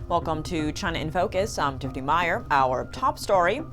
Welcome to China in Focus. I'm Tiffany Meyer. Our top story: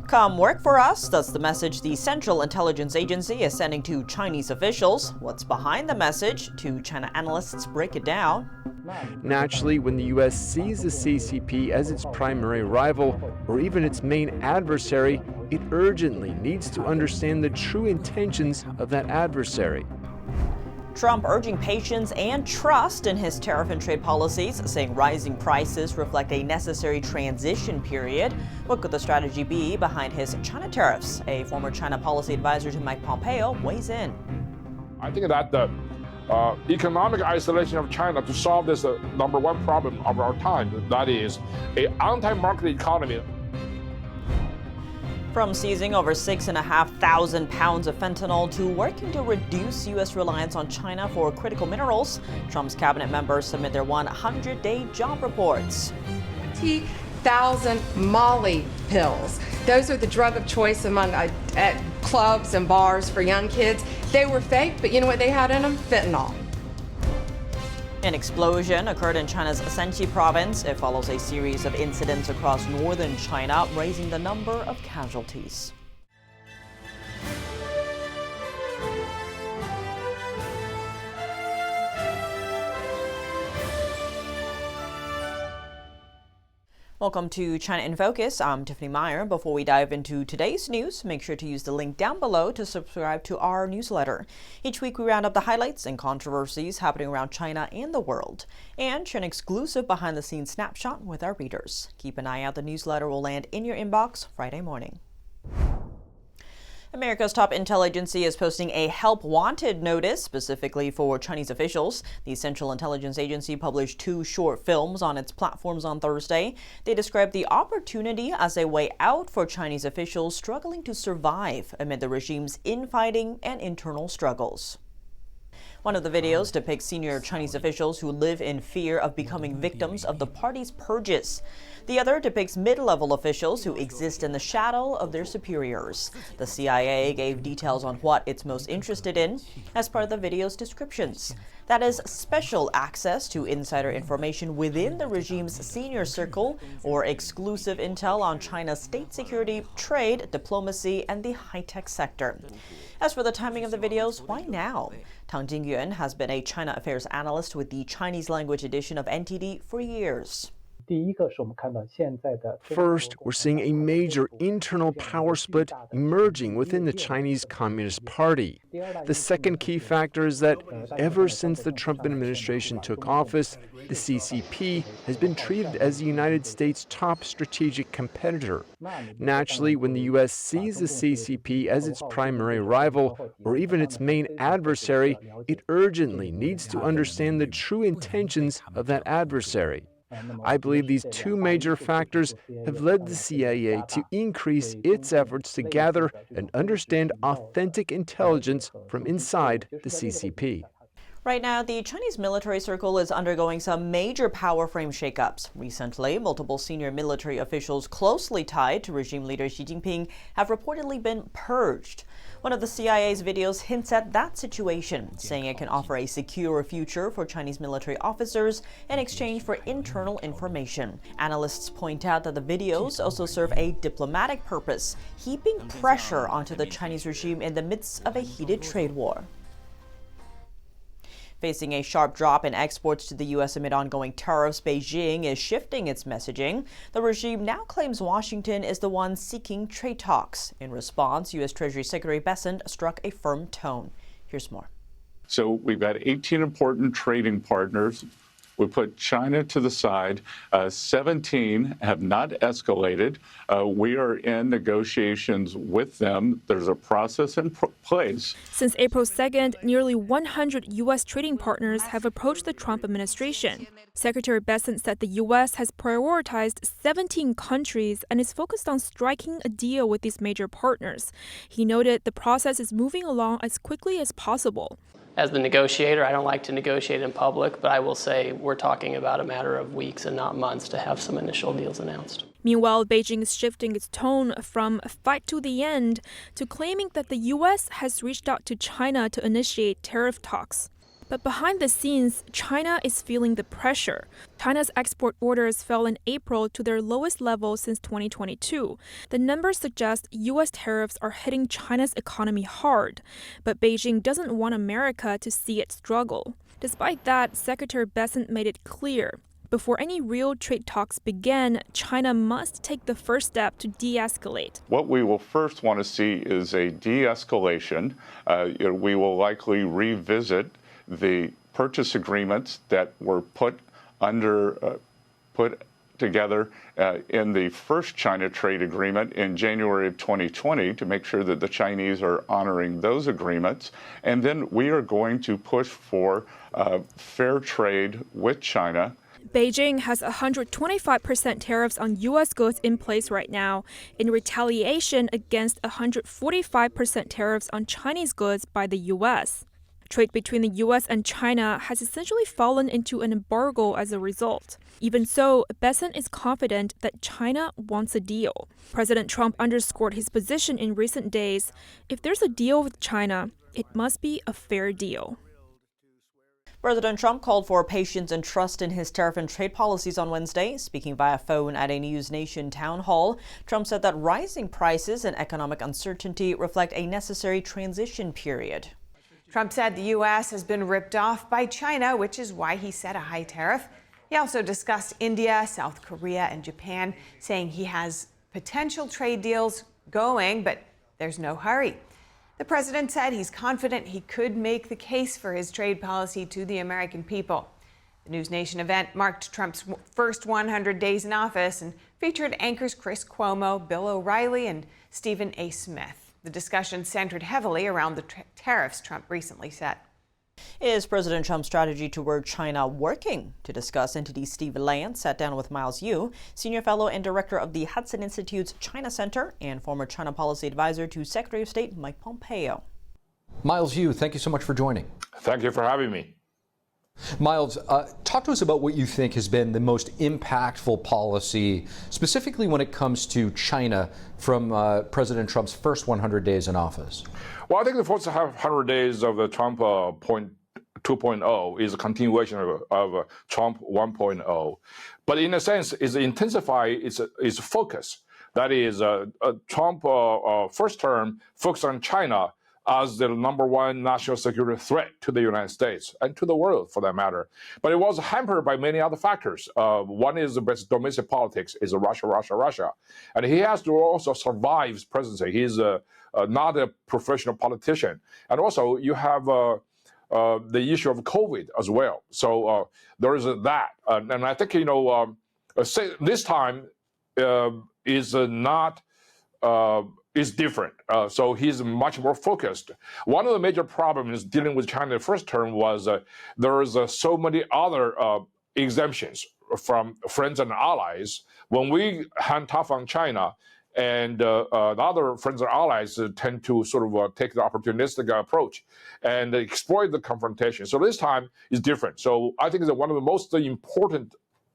come work for us. That's the message the Central Intelligence Agency is sending to Chinese officials. What's behind the message? Two China analysts break it down. Naturally, when the U.S. sees the CCP as its primary rival or even its main adversary, it urgently needs to understand the true intentions of that adversary. Trump urging patience and trust in his tariff and trade policies, saying rising prices reflect a necessary transition period. What could the strategy be behind his China tariffs? A former China policy advisor to Mike Pompeo weighs in. I think that the economic isolation of China to solve this number one problem of our time, that is an anti-market economy. From seizing over 6,500 pounds of fentanyl to working to reduce U.S. reliance on China for critical minerals, Trump's cabinet members submit their 100-day job reports. 20,000 Molly pills. Those are the drug of choice among at clubs and bars for young kids. They were fake, but you know what they had in them? Fentanyl. An explosion occurred in China's Shanxi province. It follows a series of incidents across northern China, raising the number of casualties. Welcome to China in Focus. I'm Tiffany Meyer. Before we dive into today's news, make sure to use the link down below to subscribe to our newsletter. Each week we round up the highlights and controversies happening around China and the world, and share an exclusive behind-the-scenes snapshot with our readers. Keep an eye out. The newsletter will land in your inbox Friday morning. America's top intel agency is posting a help wanted notice specifically for Chinese officials. The Central Intelligence Agency published 2 short films on its platforms on Thursday. They described the opportunity as a way out for Chinese officials struggling to survive amid the regime's infighting and internal struggles. One of the videos depicts senior Chinese officials who live in fear of becoming victims of the party's purges. The other depicts mid-level officials who exist in the shadow of their superiors. The CIA gave details on what it's most interested in as part of the video's descriptions. That is special access to insider information within the regime's senior circle or exclusive intel on China's state security, trade, diplomacy, and the high-tech sector. As for the timing of the videos, why now? Tang Jingyuan has been a China affairs analyst with the Chinese language edition of NTD for years. First, we're seeing a major internal power split emerging within the Chinese Communist Party. The second key factor is that ever since the Trump administration took office, the CCP has been treated as the United States' top strategic competitor. Naturally, when the U.S. sees the CCP as its primary rival or even its main adversary, it urgently needs to understand the true intentions of that adversary. I believe these 2 major factors have led the CIA to increase its efforts to gather and understand authentic intelligence from inside the CCP. Right now, the Chinese military circle is undergoing some major power frame shakeups. Recently, multiple senior military officials closely tied to regime leader Xi Jinping have reportedly been purged. One of the CIA's videos hints at that situation, saying it can offer a secure future for Chinese military officers in exchange for internal information. Analysts point out that the videos also serve a diplomatic purpose, heaping pressure onto the Chinese regime in the midst of a heated trade war. Facing a sharp drop in exports to the U.S. amid ongoing tariffs, Beijing is shifting its messaging. The regime now claims Washington is the one seeking trade talks. In response, U.S. Treasury Secretary Bessent struck a firm tone. Here's more. So we've got 18 important trading partners. We put China to the side. 17 have not escalated. We are in negotiations with them. There's a process in place. Since April 2nd, nearly 100 U.S. trading partners have approached the Trump administration. Secretary Bessent said the U.S. has prioritized 17 countries and is focused on striking a deal with these major partners. He noted the process is moving along as quickly as possible. As the negotiator, I don't like to negotiate in public, but I will say we're talking about a matter of weeks and not months to have some initial deals announced. Meanwhile, Beijing is shifting its tone from a fight to the end to claiming that the U.S. has reached out to China to initiate tariff talks. But behind the scenes, China is feeling the pressure. China's export orders fell in April to their lowest level since 2022. The numbers suggest U.S. tariffs are hitting China's economy hard, but Beijing doesn't want America to see it struggle. Despite that, Secretary Bessent made it clear. Before any real trade talks begin, China must take the first step to de-escalate. What we will first want to see is a de-escalation. We will likely revisit the purchase agreements that were put together in the first China trade agreement in January of 2020 to make sure that the Chinese are honoring those agreements. And then we are going to push for fair trade with China. Beijing has 125% tariffs on U.S. goods in place right now, in retaliation against 145% tariffs on Chinese goods by the U.S. Trade between the U.S. and China has essentially fallen into an embargo as a result. Even so, Bessent is confident that China wants a deal. President Trump underscored his position in recent days. If there's a deal with China, it must be a fair deal. President Trump called for patience and trust in his tariff and trade policies on Wednesday. Speaking via phone at a News Nation town hall, Trump said that rising prices and economic uncertainty reflect a necessary transition period. Trump said the U.S. has been ripped off by China, which is why he set a high tariff. He also discussed India, South Korea, and Japan, saying he has potential trade deals going, but there's no hurry. The president said he's confident he could make the case for his trade policy to the American people. The News Nation event marked Trump's first 100 days in office and featured anchors Chris Cuomo, Bill O'Reilly, and Stephen A. Smith. The discussion centered heavily around the tariffs Trump recently set. Is President Trump's strategy toward China working? To discuss, entity Steve Lance sat down with Miles Yu, senior fellow and director of the Hudson Institute's China Center and former China policy advisor to Secretary of State Mike Pompeo. Miles Yu, thank you so much for joining. Thank you for having me. Miles, talk to us about what you think has been the most impactful policy, specifically when it comes to China, from President Trump's first 100 days in office. Well, I think the first 100 days of the Trump 2.0 is a continuation of Trump 1.0. But in a sense, it's intensify its focus. That is, Trump first term focused on China as the number one national security threat to the United States and to the world, for that matter. But it was hampered by many other factors. One is the domestic politics, is Russia. And he has to also survive his presidency. He's not a professional politician. And also, you have the issue of COVID as well. So there is that. And I think, this time is not... is different. So he's much more focused. One of the major problems dealing with China in the first term was there is so many other exemptions from friends and allies. When we hand tough on China, and the other friends and allies tend to sort of take the opportunistic approach and exploit the confrontation. So this time is different. So I think that one of the most important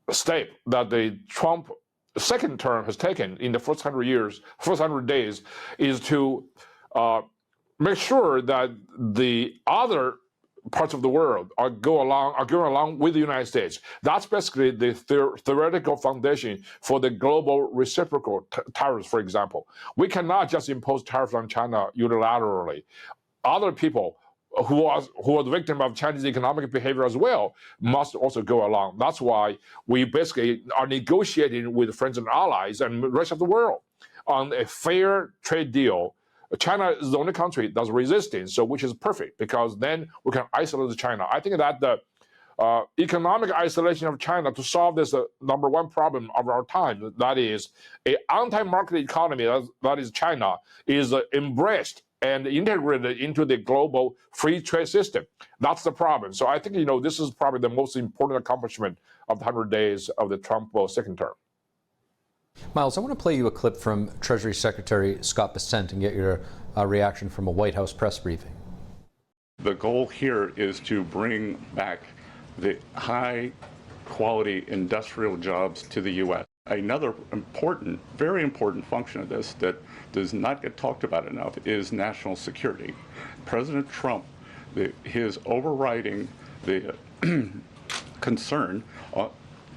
steps that the Trump second term has taken in the first 100 days, is to make sure that the other parts of the world are going along with the United States. That's basically the theoretical foundation for the global reciprocal tariffs, for example. We cannot just impose tariffs on China unilaterally. Other people who are the victim of Chinese economic behavior as well must also go along. That's why we basically are negotiating with friends and allies and the rest of the world on a fair trade deal. China is the only country that's resisting, so which is perfect, because then we can isolate China. I think that the economic isolation of China to solve this number one problem of our time, that is an anti-market economy, that is China, is embraced and integrated into the global free trade system. That's the problem. So I think, this is probably the most important accomplishment of the 100 days of the Trump second term. Miles, I want to play you a clip from Treasury Secretary Scott Bessent and get your reaction from a White House press briefing. The goal here is to bring back the high-quality industrial jobs to the U.S. Another important, very important function of this that does not get talked about enough is national security. President Trump, his overriding The concern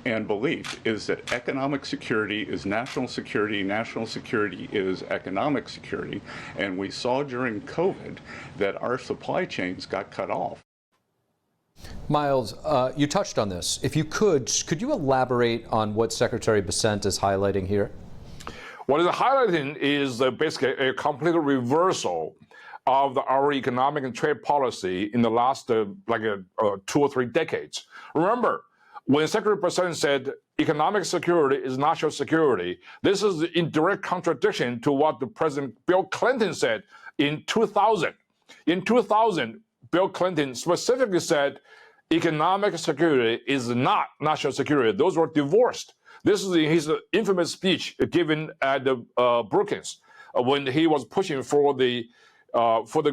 and belief is that economic security is national security is economic security, and we saw during COVID that our supply chains got cut off. Miles, you touched on this. If you could you elaborate on what Secretary Bessent is highlighting here? What is highlighting is basically a complete reversal of our economic and trade policy in the last 2 or 3 decades. Remember, when Secretary Bessent said economic security is national security, this is in direct contradiction to what the President Bill Clinton said in 2000. In 2000, Bill Clinton specifically said economic security is not national security. Those were divorced. This is his infamous speech given at the Brookings when he was pushing for the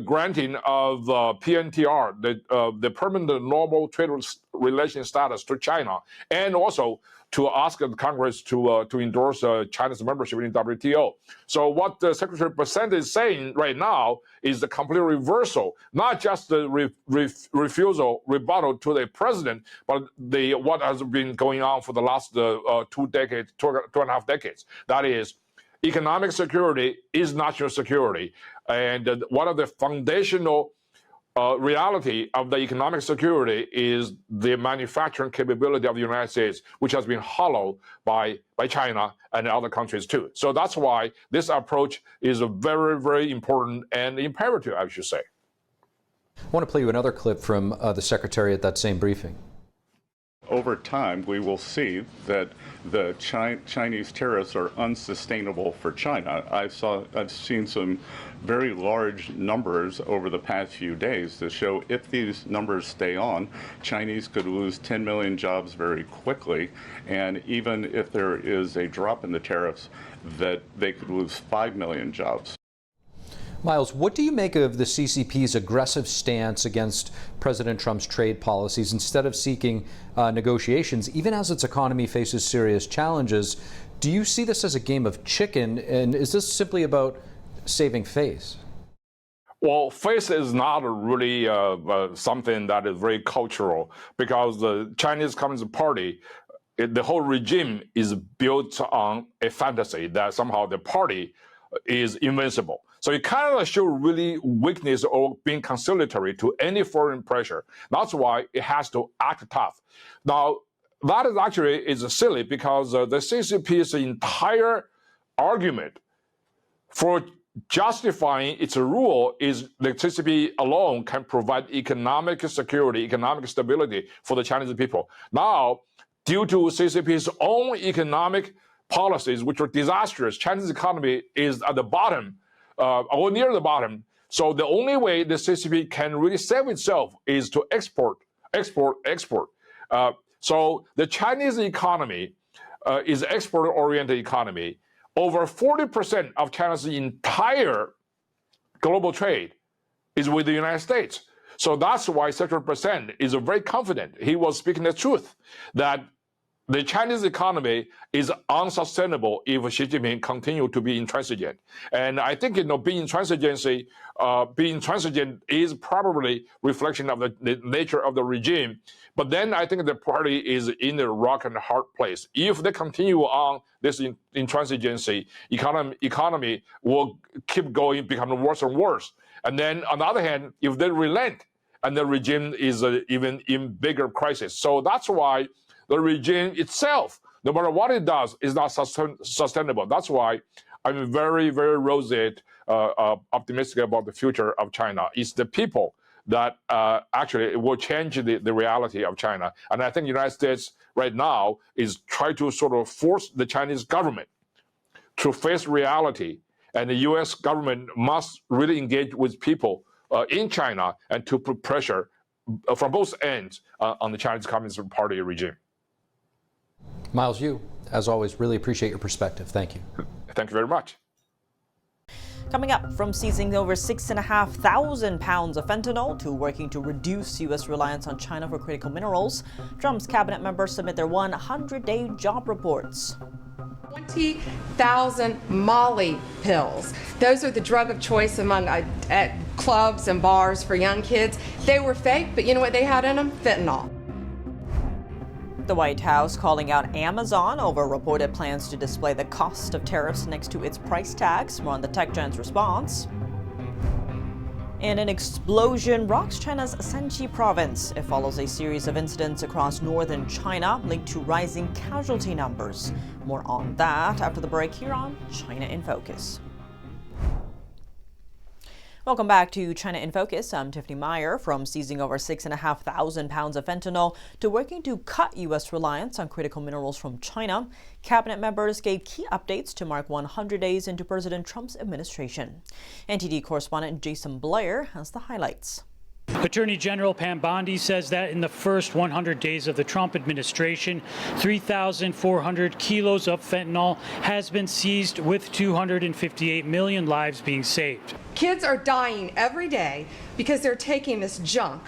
granting of PNTR, the permanent normal trade relation status to China, and also to ask the Congress to endorse China's membership in WTO. So what Secretary Bessent is saying right now is the complete reversal, not just the rebuttal to the president, but what has been going on for the last 2 decades, 2.5 decades. That is, economic security is national security. And one of the foundational reality of the economic security is the manufacturing capability of the United States, which has been hollowed by China and other countries too. So that's why this approach is very, very important and imperative, I should say. I want to play you another clip from the Secretary at that same briefing. Over time, we will see that the Chinese tariffs are unsustainable for China. I've seen some very large numbers over the past few days that show if these numbers stay on, Chinese could lose 10 million jobs very quickly, and even if there is a drop in the tariffs, that they could lose 5 million jobs. Miles, what do you make of the CCP's aggressive stance against President Trump's trade policies instead of seeking negotiations, even as its economy faces serious challenges? Do you see this as a game of chicken, and is this simply about saving face? Well, face is not really something that is very cultural, because the Chinese Communist Party, the whole regime is built on a fantasy that somehow the party is invincible. So it kind of shows really weakness or being conciliatory to any foreign pressure. That's why it has to act tough. Now, that is silly, because the CCP's entire argument for justifying its rule is the CCP alone can provide economic security, economic stability for the Chinese people. Now, due to CCP's own economic policies, which are disastrous, Chinese economy is at the bottom, or near the bottom. So the only way the CCP can really save itself is to export. So the Chinese economy is export-oriented economy. Over 40% of China's entire global trade is with the United States. So that's why Secretary Bessent is very confident. He was speaking the truth that the Chinese economy is unsustainable if Xi Jinping continue to be intransigent. And I think, being intransigent is probably reflection of the nature of the regime. But then I think the party is in a rock and hard place. If they continue on this intransigency, economy will keep going, becoming worse and worse. And then on the other hand, if they relent, and the regime is even in bigger crisis. So that's why the regime itself, no matter what it does, is not sustainable. That's why I'm very, very roseate, optimistic about the future of China. It's the people that actually will change the reality of China. And I think the United States right now is trying to sort of force the Chinese government to face reality. And the U.S. government must really engage with people in China and to put pressure from both ends on the Chinese Communist Party regime. Miles, you, as always, really appreciate your perspective. Thank you. Thank you very much. Coming up, from seizing over 6,500 pounds of fentanyl to working to reduce U.S. reliance on China for critical minerals, Trump's cabinet members submit their 100-day job reports. 20,000 Molly pills. Those are the drug of choice among clubs and bars for young kids. They were fake, but you know what they had in them? Fentanyl. The White House calling out Amazon over reported plans to display the cost of tariffs next to its price tags. More on the tech giant's response. And an explosion rocks China's Shanxi province. It follows a series of incidents across northern China linked to rising casualty numbers. More on that after the break here on China in Focus. Welcome back to China in Focus. I'm Tiffany Meyer. From seizing over 6,500 pounds of fentanyl to working to cut U.S. reliance on critical minerals from China, cabinet members gave key updates to mark 100 days into President Trump's administration. NTD correspondent Jason Blair has the highlights. Attorney General Pam Bondi says that in the first 100 days of the Trump administration, 3,400 kilos of fentanyl has been seized, with 258 million lives being saved. Kids are dying every day because they're taking this junk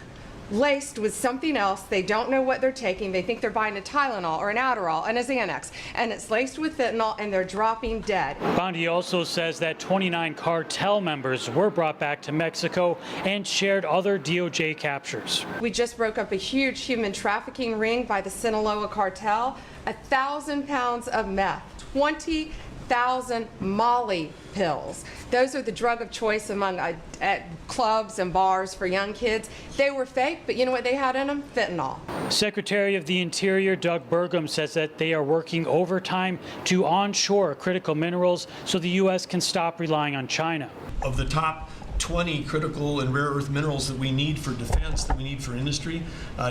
laced with something else. They don't know what they're taking. They think they're buying a Tylenol or an Adderall and a Xanax, and it's laced with fentanyl, and they're dropping dead. Bondi also says that 29 cartel members were brought back to Mexico and shared other DOJ captures. We just broke up a huge human trafficking ring by the Sinaloa cartel. 1,000 pounds of meth, 20,000 Molly pills. Those are the drug of choice among at clubs and bars for young kids. They were fake, but you know what they had in them? Fentanyl. Secretary of the Interior Doug Burgum says that they are working overtime to onshore critical minerals so the U.S. can stop relying on China. Of the top 20 critical and rare earth minerals that we need for defense, that we need for industry,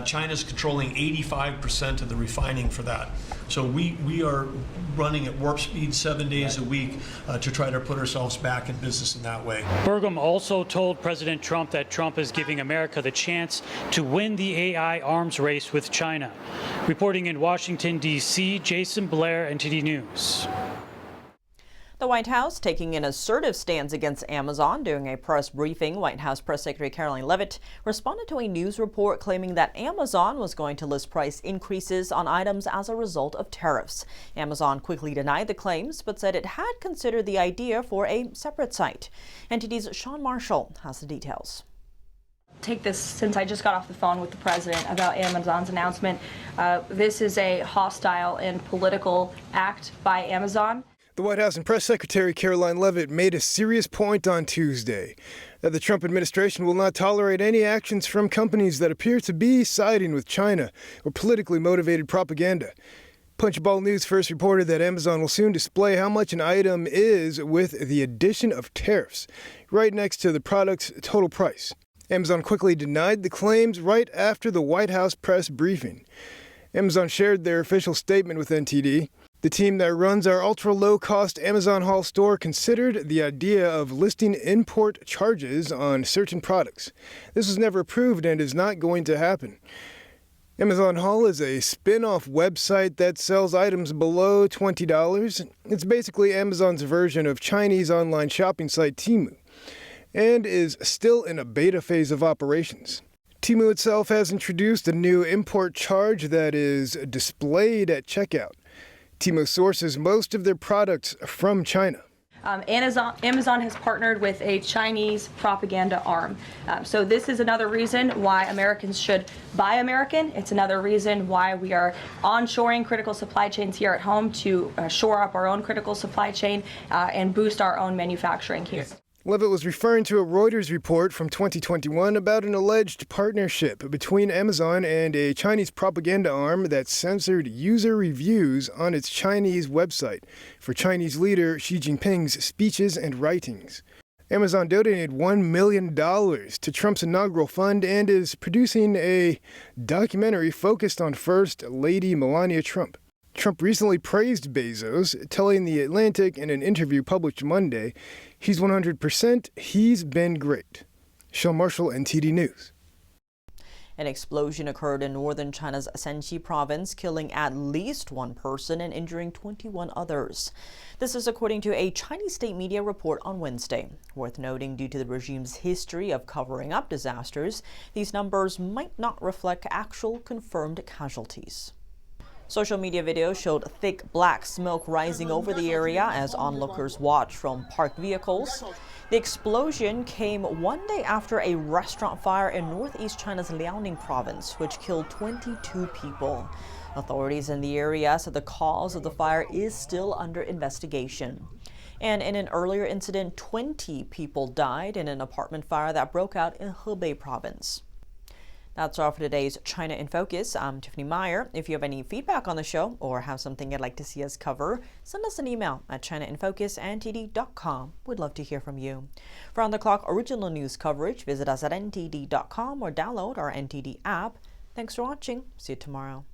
China's controlling 85% of the refining for that. So we are running at warp speed 7 days a week to try to put ourselves back in business in that way. Burgum also told President Trump that Trump is giving America the chance to win the AI arms race with China. Reporting in Washington, D.C., Jason Blair, NTD News. The White House taking an assertive stance against Amazon. During a press briefing, White House Press Secretary Caroline Leavitt responded to a news report claiming that Amazon was going to list price increases on items as a result of tariffs. Amazon quickly denied the claims, but said it had considered the idea for a separate site. NTD's Sean Marshall has the details. Take this since I just got off the phone with the president about Amazon's announcement. This is a hostile and political act by Amazon. The White House and Press Secretary Caroline Leavitt made a serious point on Tuesday that the Trump administration will not tolerate any actions from companies that appear to be siding with China or politically motivated propaganda. Punchbowl News first reported that Amazon will soon display how much an item is with the addition of tariffs right next to the product's total price. Amazon quickly denied the claims right after the White House press briefing. Amazon shared their official statement with NTD. The team that runs our ultra-low-cost Amazon Hall store considered the idea of listing import charges on certain products. This was never approved and is not going to happen. Amazon Hall is a spin-off website that sells items below $20. It's basically Amazon's version of Chinese online shopping site Temu, and is still in a beta phase of operations. Temu itself has introduced a new import charge that is displayed at checkout. Temu sources most of their products from China. Amazon has partnered with a Chinese propaganda arm. So this is another reason why Americans should buy American. It's another reason why we are onshoring critical supply chains here at home to shore up our own critical supply chain and boost our own manufacturing here. Leavitt was referring to a Reuters report from 2021 about an alleged partnership between Amazon and a Chinese propaganda arm that censored user reviews on its Chinese website for Chinese leader Xi Jinping's speeches and writings. Amazon donated $1 million to Trump's inaugural fund and is producing a documentary focused on First Lady Melania Trump. Trump recently praised Bezos, telling The Atlantic in an interview published Monday, "He's 100%, he's been great." Sean Marshall, NTD News. An explosion occurred in northern China's Shanxi province, killing at least one person and injuring 21 others. This is according to a Chinese state media report on Wednesday. Worth noting, due to the regime's history of covering up disasters, these numbers might not reflect actual confirmed casualties. Social media video showed thick black smoke rising over the area as onlookers watched from parked vehicles. The explosion came one day after a restaurant fire in northeast China's Liaoning province, which killed 22 people. Authorities in the area said the cause of the fire is still under investigation. And in an earlier incident, 20 people died in an apartment fire that broke out in Hebei province. That's all for today's China in Focus. I'm Tiffany Meyer. If you have any feedback on the show or have something you'd like to see us cover, send us an email at chinainfocus@ntd.com. We'd love to hear from you. For on-the-clock original news coverage, visit us at ntd.com or download our NTD app. Thanks for watching. See you tomorrow.